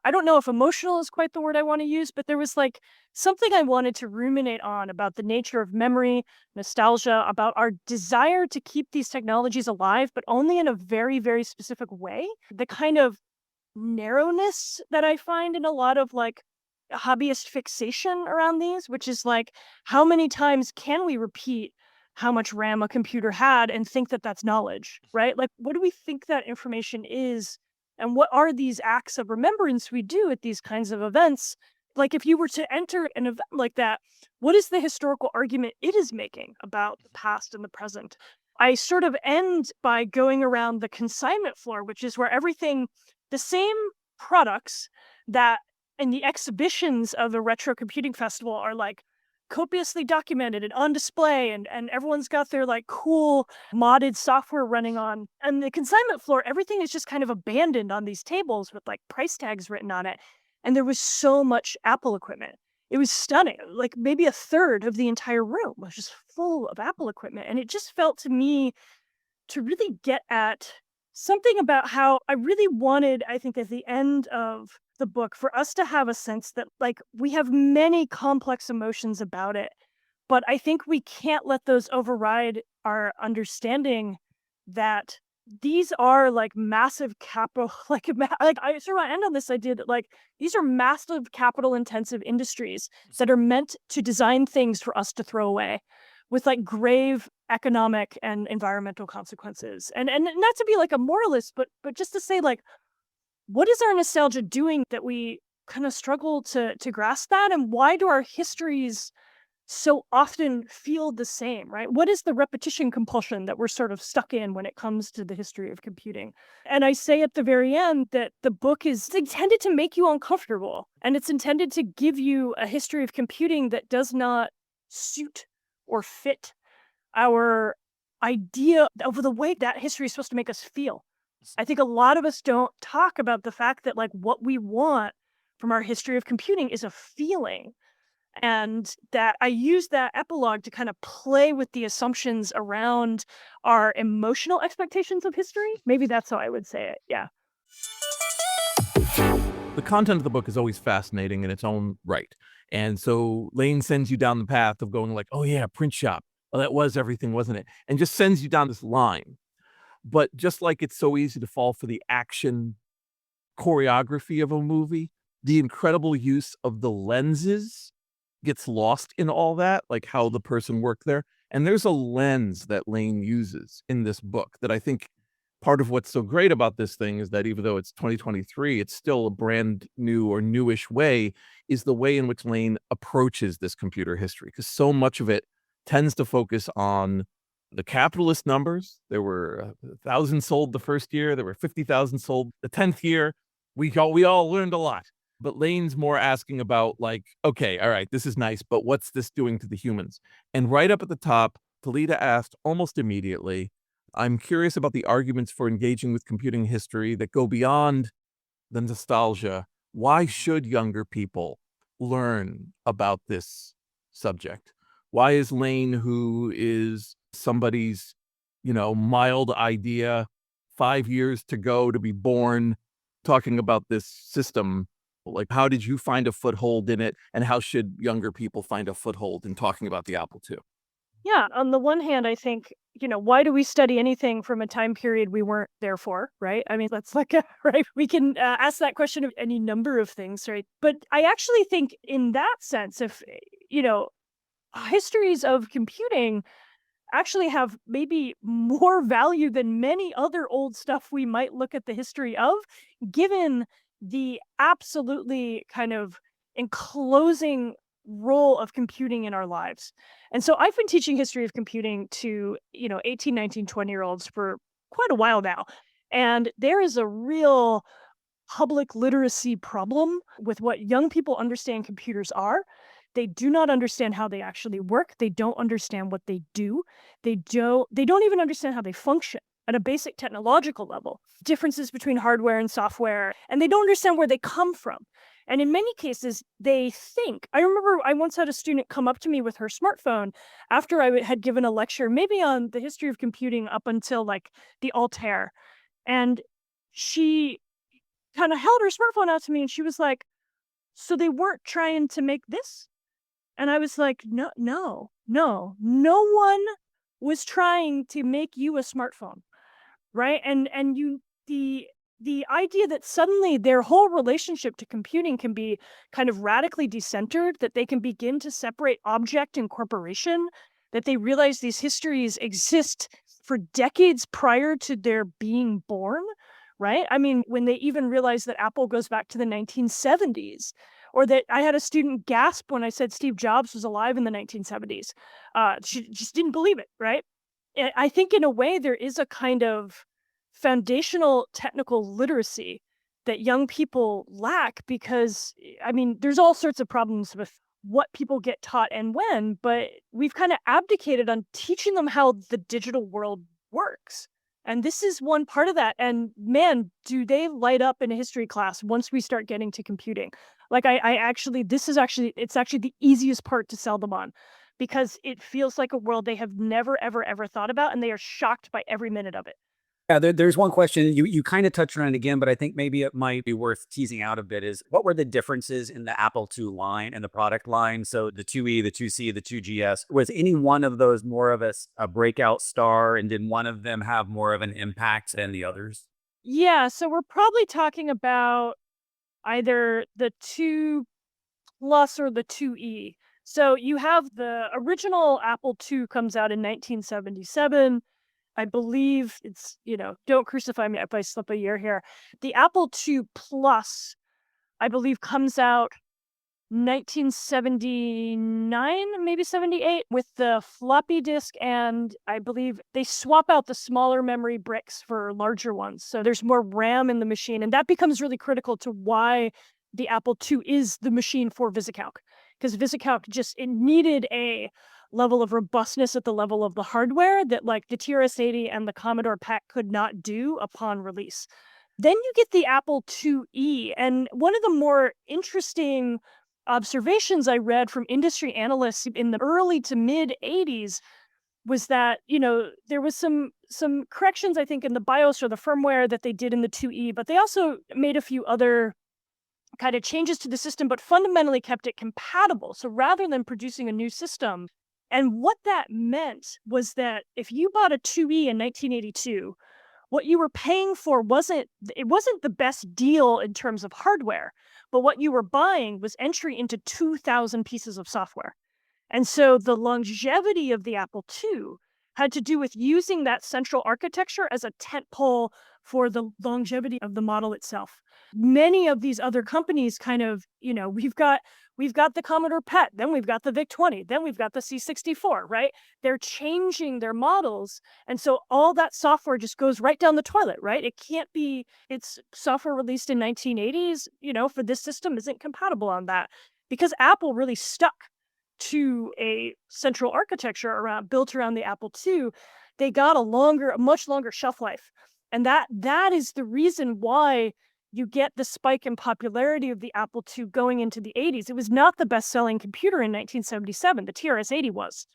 I don't know if emotional is quite the word I want to use, but there was like something I wanted to ruminate on about the nature of memory, nostalgia, about our desire to keep these technologies alive, but only in a very, very specific way. The kind of narrowness that I find in a lot of like hobbyist fixation around these, which is like, how many times can we repeat how much RAM a computer had and think that that's knowledge, right? Like, what do we think that information is? And what are these acts of remembrance we do at these kinds of events? Like, if you were to enter an event like that, what is the historical argument it is making about the past and the present? I sort of end by going around the consignment floor, which is where the same products that in the exhibitions of the Retro Computing Festival are like copiously documented and on display, and everyone's got their like cool modded software running on. And the consignment floor, everything is just kind of abandoned on these tables with like price tags written on it. And there was so much Apple equipment. It was stunning. Like maybe a third of the entire room was just full of Apple equipment. And it just felt to me to really get at something about how I really wanted, I think, at the end of the book, for us to have a sense that, like, we have many complex emotions about it, but I think we can't let those override our understanding that these are like massive capital, like I sort of end on this idea that like these are massive capital intensive industries that are meant to design things for us to throw away with like grave economic and environmental consequences. And not to be like a moralist, but just to say like, what is our nostalgia doing that we kind of struggle to grasp that? And why do our histories so often feel the same, right? What is the repetition compulsion that we're sort of stuck in when it comes to the history of computing? And I say at the very end that the book is intended to make you uncomfortable, and it's intended to give you a history of computing that does not suit or fit our idea of the way that history is supposed to make us feel. I think a lot of us don't talk about the fact that like what we want from our history of computing is a feeling, and that I use that epilogue to kind of play with the assumptions around our emotional expectations of history. Maybe that's how I would say it. Yeah. The content of the book is always fascinating in its own right. And so Laine sends you down the path of going like, oh yeah, print shop. Oh, that was everything, wasn't it? And just sends you down this line. But just like it's so easy to fall for the action choreography of a movie, the incredible use of the lenses gets lost in all that, like how the person worked there. And there's a lens that Laine uses in this book that I think part of what's so great about this thing is that even though it's 2023, it's still a brand new or newish way, is the way in which Laine approaches this computer history. Because so much of it tends to focus on the capitalist numbers. There were 1,000 sold the first year. There were 50,000 sold the 10th year. We all learned a lot. But Laine's more asking about like, okay, all right, this is nice, but what's this doing to the humans? And right up at the top, Talita asked almost immediately, I'm curious about the arguments for engaging with computing history that go beyond the nostalgia. Why should younger people learn about this subject? Why is Laine, who is somebody's, mild idea, 5 years to go to be born, talking about this system? Like, how did you find a foothold in it? And how should younger people find a foothold in talking about the Apple II? Yeah. On the one hand, I think, why do we study anything from a time period we weren't there for, right? I mean, that's like, right? We can ask that question of any number of things, right? But I actually think in that sense, if, histories of computing actually have maybe more value than many other old stuff we might look at the history of, given the absolutely kind of enclosing role of computing in our lives. And so I've been teaching history of computing to, 18, 19, 20-year-olds for quite a while now. And there is a real public literacy problem with what young people understand computers are. They do not understand how they actually work. They don't understand what they do. They don't even understand how they function at a basic technological level. Differences between hardware and software, and they don't understand where they come from. And in many cases, they think. I remember I once had a student come up to me with her smartphone after I had given a lecture, maybe on the history of computing up until like the Altair. And she kind of held her smartphone out to me and she was like, so they weren't trying to make this? And I was like, no, no, no, no one was trying to make you a smartphone, right? And the idea that suddenly their whole relationship to computing can be kind of radically decentered, that they can begin to separate object and corporation, that they realize these histories exist for decades prior to their being born, right? I mean, when they even realize that Apple goes back to the 1970s, or that I had a student gasp when I said Steve Jobs was alive in the 1970s. She just didn't believe it, right? I think in a way there is a kind of foundational technical literacy that young people lack because, I mean, there's all sorts of problems with what people get taught and when, but we've kind of abdicated on teaching them how the digital world works. And this is one part of that. And man, do they light up in a history class once we start getting to computing. Like I actually, it's actually the easiest part to sell them on because it feels like a world they have never, ever, ever thought about. And they are shocked by every minute of it. Yeah, there's one question you kind of touched on it again, but I think maybe it might be worth teasing out a bit. Is what were the differences in the Apple II line and the product line? So the 2E, the 2C, the 2GS. Was any one of those more of a breakout star, and did one of them have more of an impact than the others? Yeah, so we're probably talking about either the 2 Plus or the 2E. So you have the original Apple II comes out in 1977. I believe it's, don't crucify me if I slip a year here. The Apple II Plus, I believe, comes out 1979, maybe 78, with the floppy disk, and I believe they swap out the smaller memory bricks for larger ones. So there's more RAM in the machine, and that becomes really critical to why the Apple II is the machine for VisiCalc, because VisiCalc it needed a level of robustness at the level of the hardware that like the TRS-80 and the Commodore PAC could not do upon release. Then you get the Apple IIe, and one of the more interesting observations I read from industry analysts in the early to mid 80s was that, there was some corrections, I think, in the BIOS or the firmware that they did in the 2E, but they also made a few other kind of changes to the system, but fundamentally kept it compatible. So rather than producing a new system, and what that meant was that if you bought a 2E in 1982, what you were paying for wasn't the best deal in terms of hardware, but what you were buying was entry into 2,000 pieces of software. And so the longevity of the Apple II had to do with using that central architecture as a tentpole for the longevity of the model itself. Many of these other companies kind of, we've got the Commodore PET, then we've got the VIC-20, then we've got the C64, right? They're changing their models, and so all that software just goes right down the toilet, right? It's software released in 1980s, for this system isn't compatible on that because Apple really stuck to a central architecture built around the Apple II. They got a much longer shelf life. And that is the reason why you get the spike in popularity of the Apple II going into the 80s. It was not the best-selling computer in 1977. The TRS-80 was.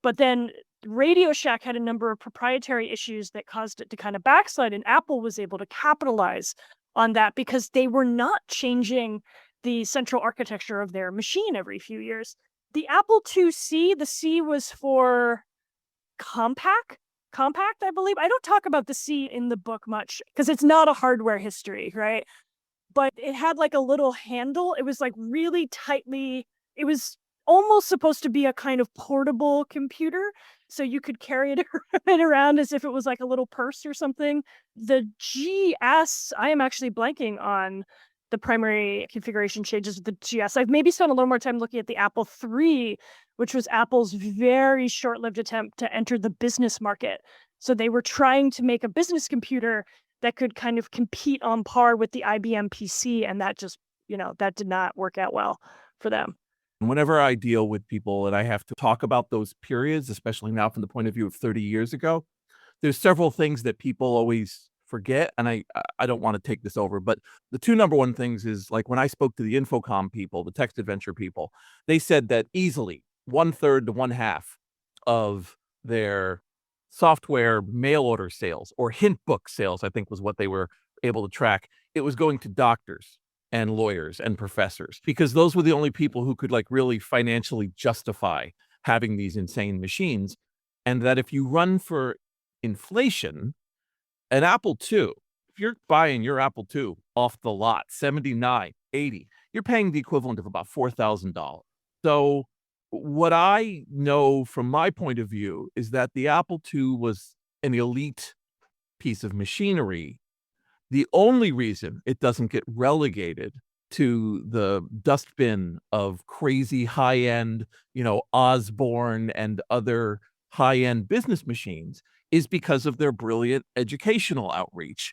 But then Radio Shack had a number of proprietary issues that caused it to kind of backslide, and Apple was able to capitalize on that because they were not changing the central architecture of their machine every few years. The Apple IIc, the C was for compact, I believe. I don't talk about the C in the book much because it's not a hardware history, right? But it had like a little handle. It was like really tightly, it was almost supposed to be a kind of portable computer. So you could carry it around as if it was like a little purse or something. The GS, I am actually blanking on the primary configuration changes of the GS. I've maybe spent a little more time looking at the Apple III, which was Apple's very short-lived attempt to enter the business market. So they were trying to make a business computer that could kind of compete on par with the IBM PC, and that just, that did not work out well for them. Whenever I deal with people and I have to talk about those periods, especially now from the point of view of 30 years ago, there's several things that people always forget, and I don't want to take this over, but the two number one things is like when I spoke to the Infocom people, the text adventure people, they said that easily 1/3 to 1/2 of their software mail order sales or hint book sales, I think was what they were able to track. It was going to doctors and lawyers and professors because those were the only people who could like really financially justify having these insane machines. And that if you run for inflation, an Apple II, if you're buying your Apple II off the lot, 79, 80, you're paying the equivalent of about $4,000. So what I know from my point of view is that the Apple II was an elite piece of machinery. The only reason it doesn't get relegated to the dustbin of crazy high-end, Osborne and other high-end business machines is because of their brilliant educational outreach,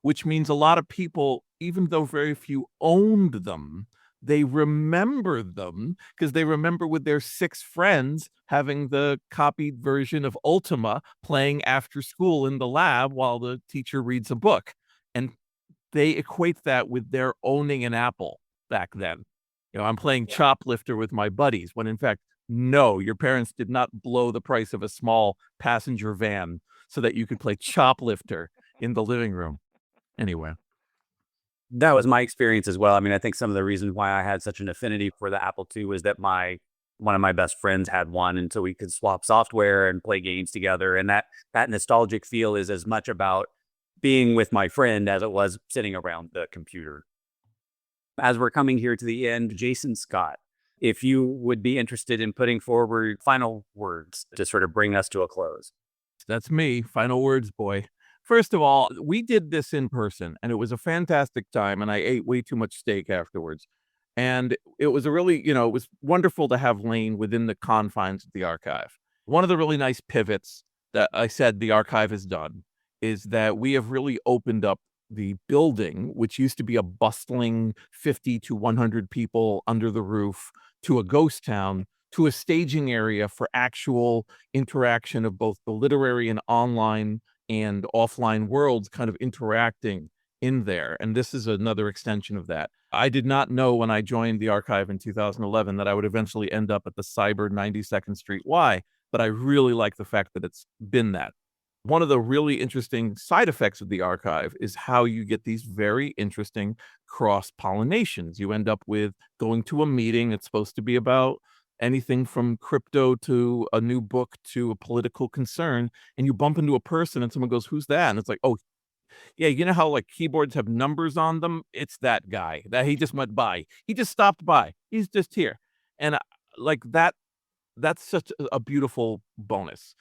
which means a lot of people, even though very few owned them, they remember them because they remember with their 6 friends having the copied version of Ultima playing after school in the lab while the teacher reads a book. And they equate that with their owning an Apple back then. I'm playing Choplifter with my buddies when in fact, no, your parents did not blow the price of a small passenger van so that you could play Choplifter in the living room. Anyway. That was my experience as well. I mean, I think some of the reasons why I had such an affinity for the Apple II was that one of my best friends had one, and so we could swap software and play games together. And that nostalgic feel is as much about being with my friend as it was sitting around the computer. As we're coming here to the end, Jason Scott, if you would be interested in putting forward final words to sort of bring us to a close. That's me. Final words, boy. First of all, we did this in person, and it was a fantastic time, and I ate way too much steak afterwards. And it was a really, it was wonderful to have Laine within the confines of the archive. One of the really nice pivots that I said the archive has done is that we have really opened up the building, which used to be a bustling 50 to 100 people under the roof, to a ghost town, to a staging area for actual interaction of both the literary and online and offline worlds kind of interacting in there. And this is another extension of that. I did not know when I joined the archive in 2011 that I would eventually end up at the Cyber 92nd Street Y, but I really like the fact that it's been that. One of the really interesting side effects of the archive is how you get these very interesting cross-pollinations. You end up with going to a meeting. It's supposed to be about anything from crypto to a new book to a political concern, and you bump into a person and someone goes, "Who's that?" And it's like, "Oh, yeah, you know how like keyboards have numbers on them? It's that guy that he just went by. He just stopped by. He's just here." And like that's such a beautiful bonus.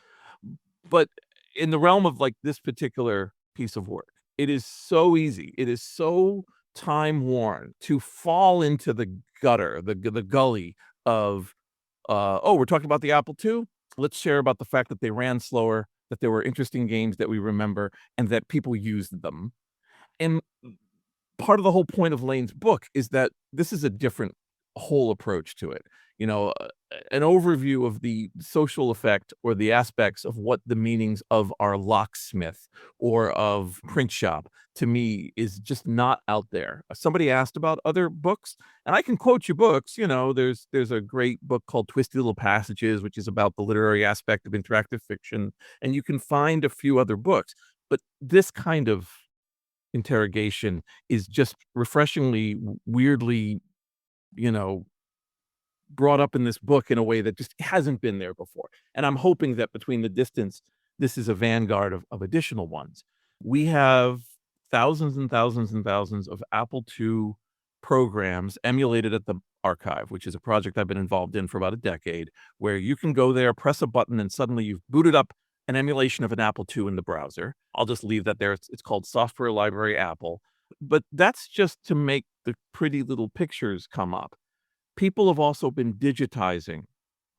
But in the realm of like this particular piece of work, it is so easy. It is so time worn to fall into the gutter, the gully of oh, we're talking about the Apple II. Let's share about the fact that they ran slower, that there were interesting games that we remember, and that people used them. And part of the whole point of Laine's book is that this is a different whole approach to it. An overview of the social effect or the aspects of what the meanings of our locksmith or of print shop to me is just not out there. Somebody asked about other books, and I can quote you books. There's a great book called Twisty Little Passages, which is about the literary aspect of interactive fiction, and you can find a few other books. But this kind of interrogation is just refreshingly, weirdly, brought up in this book in a way that just hasn't been there before. And I'm hoping that between the distance, this is a vanguard of additional ones. We have thousands and thousands and thousands of Apple II programs emulated at the archive, which is a project I've been involved in for about a decade, where you can go there, press a button, and suddenly you've booted up an emulation of an Apple II in the browser. I'll just leave that there. It's called Software Library Apple. But that's just to make the pretty little pictures come up. People have also been digitizing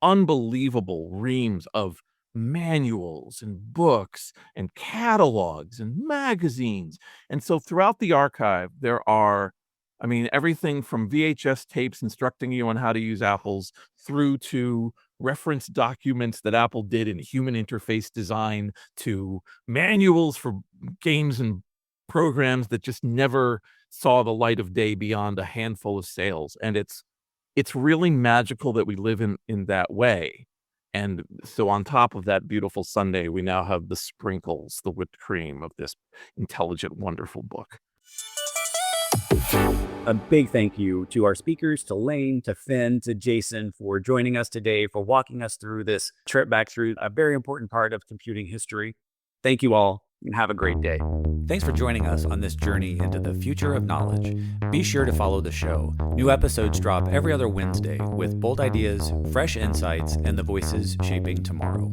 unbelievable reams of manuals and books and catalogs and magazines. And so throughout the archive, there are, everything from VHS tapes instructing you on how to use Apples through to reference documents that Apple did in human interface design to manuals for games and programs that just never saw the light of day beyond a handful of sales. And it's really magical that we live in that way. And so on top of that beautiful Sunday, we now have the sprinkles, the whipped cream of this intelligent, wonderful book. A big thank you to our speakers, to Laine, to Finn, to Jason for joining us today, for walking us through this trip back through a very important part of computing history. Thank you all, and have a great day. Thanks for joining us on this journey into the future of knowledge. Be sure to follow the show. New episodes drop every other Wednesday with bold ideas, fresh insights, and the voices shaping tomorrow.